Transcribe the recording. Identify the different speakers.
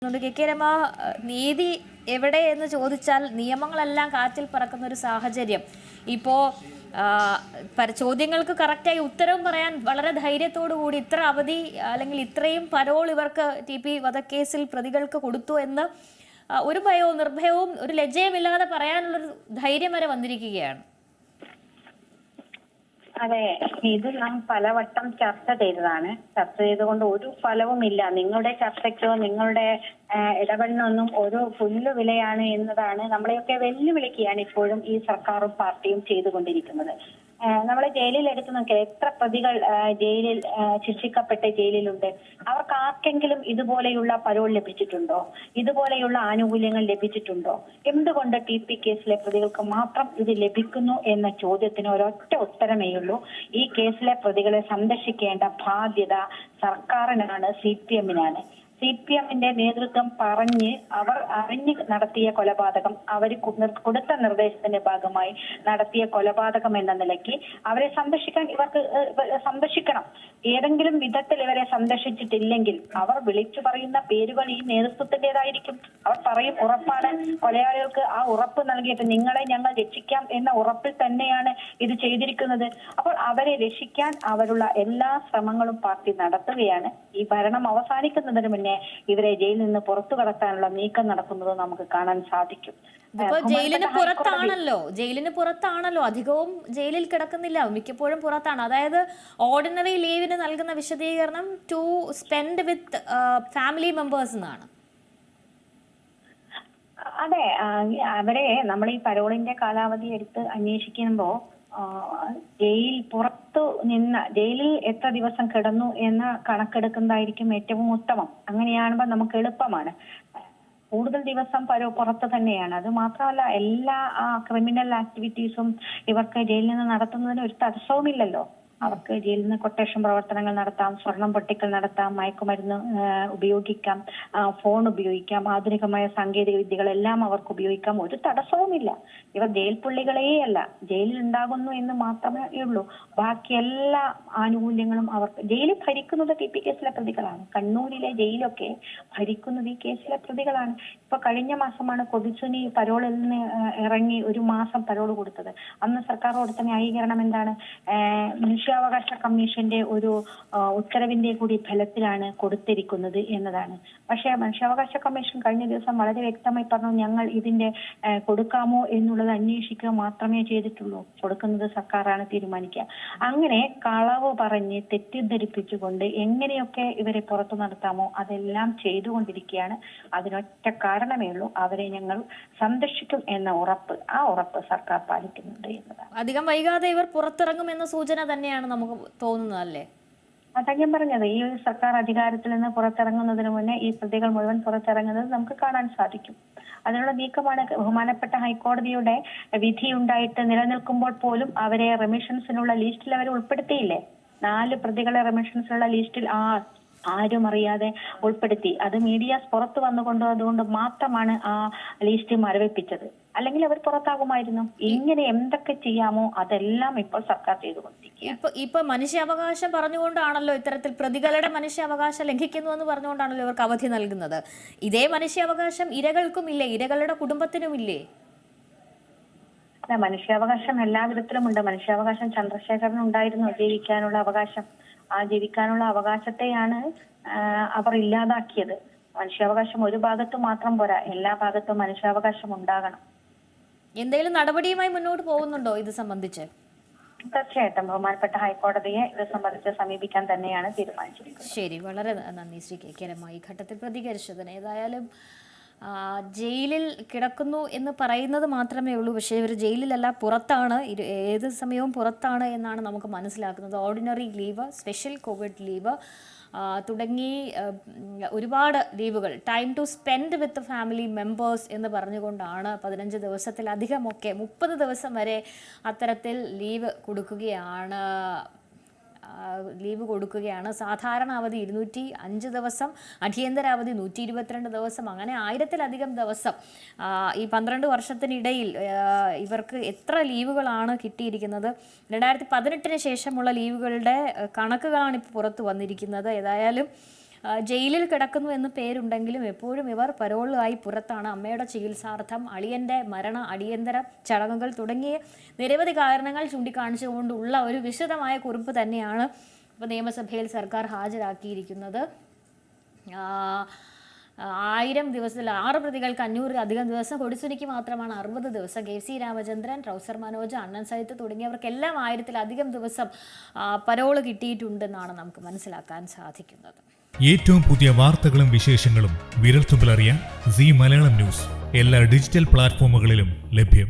Speaker 1: K Rama, നീതി എവിടെ എന്ന് ചോദിച്ചാൽ നിയമങ്ങളെല്ലാം കാറ്റിൽ പറക്കുന്ന ഒരു സാഹചര്യം. ഇപ്പോൾ ചോദ്യങ്ങൾക്ക് കറക്റ്റായി ഉത്തരവും പറയാൻ വളരെ ധൈര്യത്തോടു കൂടി ഇത്ര അവധി അല്ലെങ്കിൽ ഇത്രയും പരോൾ ഇവർക്ക് TP വധക്കേസിൽ പ്രതികൾക്ക് കൊടുത്തു എന്ന് ഒരു ഭയവും നിർഭയവും ഒരു ലജ്ജയുമില്ലാതെ പറയാനുള്ളൊരു ധൈര്യം വരെ വന്നിരിക്കുകയാണ്.
Speaker 2: അതെ, ഇത് നാം പലവട്ടം ചർച്ച ചെയ്തതാണ്. ചർച്ച ചെയ്തുകൊണ്ട് ഒരു ഫലവുമില്ല. നിങ്ങളുടെ ചർച്ചയ്ക്കോ നിങ്ങളുടെ ഇടപെടലിനൊന്നും ഒരു പുല്ല് വിലയാണ് എന്നതാണ് നമ്മളെയൊക്കെ വെല്ലുവിളിക്കുകയാണ് ഇപ്പോഴും ഈ സർക്കാരും പാർട്ടിയും ചെയ്തുകൊണ്ടിരിക്കുന്നത്. നമ്മളെ ജയിലിൽ എടുത്തു നോക്കിയാൽ എത്ര പ്രതികൾ ജയിലിൽ ശിക്ഷിക്കപ്പെട്ട് ജയിലിലുണ്ട്. അവർക്ക് ആർക്കെങ്കിലും ഇതുപോലെയുള്ള പരോൾ ലഭിച്ചിട്ടുണ്ടോ? ഇതുപോലെയുള്ള ആനുകൂല്യങ്ങൾ ലഭിച്ചിട്ടുണ്ടോ? എന്തുകൊണ്ട് TP കേസിലെ പ്രതികൾക്ക് മാത്രം ഇത് ലഭിക്കുന്നു എന്ന ചോദ്യത്തിന് ഒരൊറ്റ ഉത്തരമേയുള്ളൂ. ഈ കേസിലെ പ്രതികളെ സംരക്ഷിക്കേണ്ട ബാധ്യത സർക്കാരിനാണ്, CPM-നാണ്. CPM-ന്റെ നേതൃത്വം പറഞ്ഞ് അവർ അറിഞ്ഞ് നടത്തിയ കൊലപാതകം, അവർ കൊടുത്ത നിർദ്ദേശത്തിന്റെ ഭാഗമായി നടത്തിയ കൊലപാതകം എന്ന നിലയ്ക്ക് അവരെ സംരക്ഷിക്കാൻ ഇവർക്ക് സംരക്ഷിക്കണം. ഏതെങ്കിലും വിധത്തിൽ ഇവരെ സംരക്ഷിച്ചിട്ടില്ലെങ്കിൽ അവർ വിളിച്ചു പറയുന്ന പേരുകൾ ഈ നേതൃത്വത്തിൻ്റെതായിരിക്കും. അവർ പറയും ഉറപ്പാണ്, കൊലയാളികൾക്ക് ആ ഉറപ്പ് നൽകിയിട്ട് നിങ്ങളെ ഞങ്ങൾ രക്ഷിക്കാം എന്ന ഉറപ്പിൽ തന്നെയാണ് ഇത് ചെയ്തിരിക്കുന്നത്. അപ്പോൾ അവരെ രക്ഷിക്കാൻ അവരുള്ള എല്ലാ ശ്രമങ്ങളും പാർട്ടി നടത്തുകയാണ്. ഈ ഭരണം അവസാനിക്കുന്നതിന് മുന്നേ ഇവരെ ജയിലിൽ നിന്ന് പുറത്തു കടത്താനുള്ള നീക്കം നടക്കുന്നത് നമുക്ക് കാണാൻ സാധിക്കും.
Speaker 1: ജയിലിന് പുറത്താണല്ലോ അധികവും ജയിലിൽ കിടക്കുന്നില്ല, മിക്കപ്പോഴും പുറത്താണ്. അതായത് ഓർഡിനറി ലീവിന് നൽകുന്ന വിശദീകരണം to spend with family members എന്നാണ്.
Speaker 2: അതെ, അവരെ നമ്മൾ ഈ പരോളിന്റെ കാലാവധി എടുത്ത് അന്വേഷിക്കുമ്പോൾ ജയിലിൽ എത്ര ദിവസം കിടന്നു എന്ന കണക്കെടുക്കുന്നതായിരിക്കും ഏറ്റവും ഉത്തമം. അങ്ങനെയാകുമ്പോൾ നമുക്ക് എളുപ്പമാണ്. കൂടുതൽ ദിവസം പുറത്ത് തന്നെയാണ്. അത് മാത്രമല്ല, എല്ലാ ക്രിമിനൽ ആക്ടിവിറ്റീസും ഇവർക്ക് ജയിലിൽ നിന്ന് നടത്തുന്നതിന് ഒരു തടസ്സവുമില്ലല്ലോ. അവർക്ക് ജയിലിൽ നിന്ന് കൊട്ടേഷൻ പ്രവർത്തനങ്ങൾ നടത്താം, സ്വർണം പൊട്ടിക്കൽ നടത്താം, മയക്കുമരുന്ന് ഉപയോഗിക്കാം, ഫോൺ ഉപയോഗിക്കാം, ആധുനികമായ സാങ്കേതിക വിദ്യകളെല്ലാം അവർക്ക് ഉപയോഗിക്കാം. ഒരു തടസ്സവുമില്ല. ഇവർ ജയിൽ പുള്ളികളെയല്ല, ജയിലിൽ ഉണ്ടാകുന്നു എന്ന് മാത്രമേ ഉള്ളൂ. ബാക്കി എല്ലാ ആനുകൂല്യങ്ങളും അവർക്ക്. ജയിലിൽ ഭരിക്കുന്നത് TP കേസിലെ പ്രതികളാണ്. കണ്ണൂരിലെ ജയിലൊക്കെ ഭരിക്കുന്നത് ഈ കേസിലെ പ്രതികളാണ്. ഇപ്പൊ കഴിഞ്ഞ മാസമാണ് കൊടിസുനി പരോളിൽ നിന്ന് ഇറങ്ങി ഒരു മാസം പരോൾ കൊടുത്തത്. അന്ന് സർക്കാർ കൊടുത്ത ന്യായീകരണം എന്താണ്? മനുഷ്യാവകാശ കമ്മീഷന്റെ ഒരു ഉത്തരവിന്റെ കൂടി ഫലത്തിലാണ് കൊടുത്തിരിക്കുന്നത് എന്നതാണ്. പക്ഷേ മനുഷ്യാവകാശ കമ്മീഷൻ കഴിഞ്ഞ ദിവസം വളരെ വ്യക്തമായി പറഞ്ഞു, ഞങ്ങൾ ഇതിന്റെ കൊടുക്കാമോ എന്നുള്ളത് അന്വേഷിക്കുക മാത്രമേ ചെയ്തിട്ടുള്ളൂ. കൊടുക്കുന്നത് സർക്കാരാണ് തീരുമാനിക്കുക. അങ്ങനെ കളവ് പറഞ്ഞ് തെറ്റിദ്ധരിപ്പിച്ചുകൊണ്ട് എങ്ങനെയൊക്കെ ഇവരെ പുറത്തു നടത്താമോ അതെല്ലാം ചെയ്തുകൊണ്ടിരിക്കുകയാണ്. അതിനൊറ്റ കാരണമേ ഉള്ളൂ, അവരെ ഞങ്ങൾ സംരക്ഷിക്കും എന്ന ഉറപ്പ്. ആ ഉറപ്പ് സർക്കാർ പാലിക്കുന്നുണ്ട് എന്നതാണ്.
Speaker 1: അധികം വൈകാതെ ഇവർ പുറത്തിറങ്ങുമെന്ന സൂചന തന്നെയാണ് നമുക്ക് തോന്നുന്നതല്ലേ?
Speaker 2: അതാ ഞാൻ പറഞ്ഞത്, ഈ സർക്കാർ അധികാരത്തിൽ നിന്ന് പുറത്തിറങ്ങുന്നതിന് മുന്നേ ഈ പ്രതികൾ മുഴുവൻ പുറത്തിറങ്ങുന്നത് നമുക്ക് കാണാൻ സാധിക്കും. അതിനുള്ള നീക്കമാണ്. ബഹുമാനപ്പെട്ട ഹൈക്കോടതിയുടെ വിധി ഉണ്ടായിട്ട് നിലനിൽക്കുമ്പോൾ പോലും അവരെ റെമിഷൻസിനുള്ള ലിസ്റ്റിൽ അവർ ഉൾപ്പെടുത്തിയില്ലേ? 4 പ്രതികളെ റെമിഷൻസിനുള്ള ലിസ്റ്റിൽ ആരും അറിയാതെ ഉൾപ്പെടുത്തി. അത് മീഡിയാസ് പുറത്തു വന്നുകൊണ്ട് മാത്രമാണ് ആ ലിസ്റ്റ് മരവിപ്പിച്ചത്. അല്ലെങ്കിൽ അവർ പുറത്താകുമായിരുന്നു. ഇങ്ങനെ എന്തൊക്കെ ചെയ്യാമോ അതെല്ലാം ഇപ്പോൾ സർക്കാർ ചെയ്തുകൊണ്ടിരിക്കുക.
Speaker 1: ഇപ്പൊ മനുഷ്യാവകാശം പറഞ്ഞുകൊണ്ടാണല്ലോ ഇത്തരത്തിൽ പ്രതികളുടെ മനുഷ്യാവകാശം ലംഘിക്കുന്നു എന്ന് പറഞ്ഞുകൊണ്ടാണല്ലോ ഇവർക്ക് അവധി നൽകുന്നത്. ഇതേ മനുഷ്യാവകാശം ഇരകൾക്കും ഇല്ലേ? ഇരകളുടെ കുടുംബത്തിനും ഇല്ലേ?
Speaker 2: മനുഷ്യാവകാശം എല്ലാ വിധത്തിലും ഉണ്ട്. മനുഷ്യാവകാശം ചന്ദ്രശേഖരന് ഉണ്ടായിരുന്നു, ജീവിക്കാനുള്ള അവകാശം. ആ ജീവിക്കാനുള്ള അവകാശത്തെയാണ് അവർ ഇല്ലാതാക്കിയത്. മനുഷ്യാവകാശം ഒരു ഭാഗത്ത് മാത്രം പോരാ, എല്ലാ ഭാഗത്തും മനുഷ്യാവകാശം ഉണ്ടാകണം.
Speaker 1: എന്തെങ്കിലും നടപടിയുമായി മുന്നോട്ട് പോകുന്നുണ്ടോ ഇത് സംബന്ധിച്ച്?
Speaker 2: തീർച്ചയായിട്ടും ബഹുമാനപ്പെട്ട ഹൈക്കോടതിയെ ഇത് സംബന്ധിച്ച് സമീപിക്കാൻ തന്നെയാണ് തീരുമാനിച്ചിരിക്കുന്നത്.
Speaker 1: ശരി, വളരെ നന്ദി ശ്രീ കെ രമ ഈ ഘട്ടത്തിൽ പ്രതികരിച്ചതിന്. ഏതായാലും ജയിലിൽ കിടക്കുന്നു എന്ന് പറയുന്നത് മാത്രമേ ഉള്ളൂ, പക്ഷേ ഇവർ ജയിലിലല്ല, പുറത്താണ്, ഏത് സമയവും പുറത്താണ് എന്നാണ് നമുക്ക് മനസ്സിലാക്കുന്നത്. Ordinary leave, special covid leave തുടങ്ങി ഒരുപാട് ലീവുകൾ, time to spend with family members എന്ന് പറഞ്ഞുകൊണ്ടാണ് 15 ദിവസത്തിലധികമൊക്കെ 30 ദിവസം വരെ അത്തരത്തിൽ ലീവ് കൊടുക്കുകയാണ്. സാധാരണ അവധി 205 ദിവസം, അടിയന്തര അവധി 122 ദിവസം, അങ്ങനെ 1000-ലധികം ദിവസം. ഈ 12 വർഷത്തിനിടയിൽ ഇവർക്ക് എത്ര ലീവുകളാണ് കിട്ടിയിരിക്കുന്നത്? 2018 ശേഷമുള്ള ലീവുകളുടെ കണക്കുകളാണ് ഇപ്പോൾ പുറത്തു വന്നിരിക്കുന്നത്. ഏതായാലും ജയിലിൽ കിടക്കുന്നു എന്ന് പേരുണ്ടെങ്കിലും എപ്പോഴും ഇവർ പരോളായി പുറത്താണ്. അമ്മയുടെ ചികിത്സാർത്ഥം, അളിയൻ്റെ മരണ അടിയന്തര ചടങ്ങുകൾ തുടങ്ങിയ നിരവധി കാരണങ്ങൾ ചൂണ്ടിക്കാണിച്ചുകൊണ്ടുള്ള ഒരു വിശദമായ കുറിപ്പ് തന്നെയാണ് ഇപ്പോൾ നിയമസഭയിൽ സർക്കാർ ഹാജരാക്കിയിരിക്കുന്നത്. 1000 ദിവസത്തിൽ 6 പ്രതികൾക്ക് 500 ദിവസം, കൊടിസുനിക്ക് മാത്രമാണ് 60 ദിവസം, KC രാമചന്ദ്രൻ, ട്രൗസർ മനോജ്, അണ്ണൻ സൈത്ത് തുടങ്ങിയവർക്കെല്ലാം 1000-ലധികം ദിവസം പരോള് കിട്ടിയിട്ടുണ്ടെന്നാണ് നമുക്ക് മനസ്സിലാക്കാൻ സാധിക്കുന്നത്.
Speaker 3: ഏറ്റവും പുതിയ വാർത്തകളും വിശേഷങ്ങളും വിരൽത്തുമ്പിലറിയാൻ സീ മലയാളം ന്യൂസ് എല്ലാ ഡിജിറ്റൽ പ്ലാറ്റ്ഫോമുകളിലും ലഭ്യം.